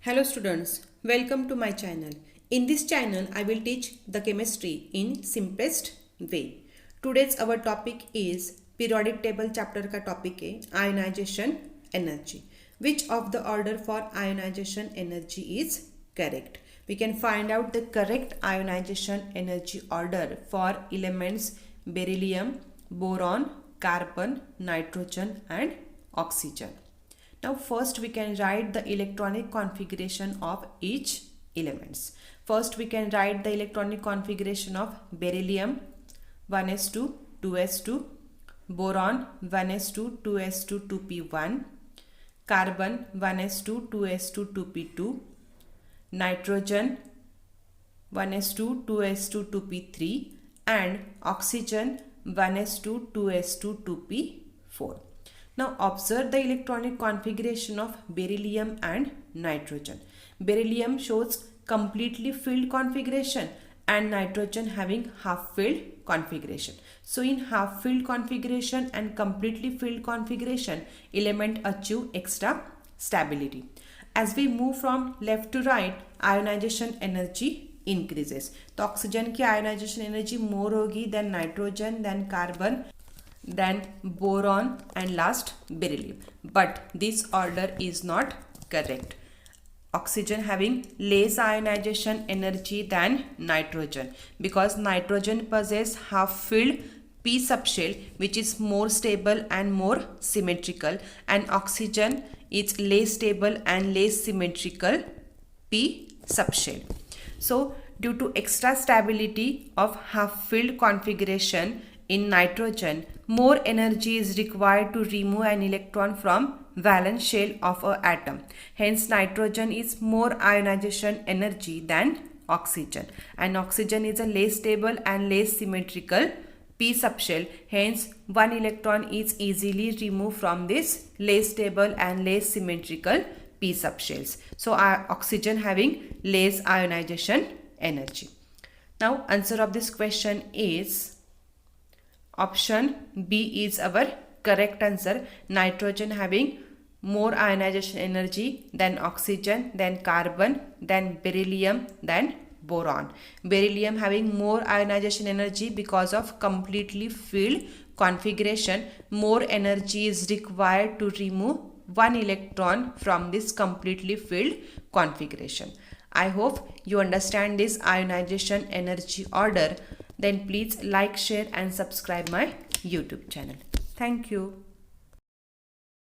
Hello students, welcome to my channel. In this channel, I will teach the chemistry in simplest way. Today's our topic is periodic table chapter का topic है ionization energy. Which of the order for ionization energy is correct? We can find out the correct ionization energy order for elements beryllium, boron, carbon, nitrogen and oxygen. Now first we can write the electronic configuration of each elements. First we can write the electronic configuration of beryllium 1s2 2s2, boron 1s2 2s2 2p1, carbon 1s2 2s2 2p2, nitrogen 1s2 2s2 2p3 and oxygen 1s2 2s2 2p4. Now observe the electronic configuration of beryllium and nitrogen. Beryllium shows completely filled configuration and nitrogen having half filled configuration. So in half filled configuration and completely filled configuration, element achieve extra stability. As we move from left to right, ionization energy increases. तो oxygen की ionization energy more होगी than nitrogen, then carbon, then boron and last beryllium. But this order is not correct. Oxygen having less ionization energy than nitrogen because nitrogen possesses half filled p subshell which is more stable and more symmetrical, and oxygen is less stable and less symmetrical p subshell. So due to extra stability of half filled configuration in nitrogen, more energy is required to remove an electron from valence shell of an atom. Hence, nitrogen is more ionization energy than oxygen, and oxygen is a less stable and less symmetrical p subshell. Hence, one electron is easily removed from this less stable and less symmetrical p subshells. So, oxygen having less ionization energy. Now, answer of this question is option B is our correct answer. Nitrogen having more ionization energy than oxygen, then carbon, then beryllium, then boron. Beryllium having more ionization energy because of completely filled configuration. More energy is required to remove one electron from this completely filled configuration. I hope you understand this ionization energy order. Then please like, share and subscribe my YouTube channel. Thank you.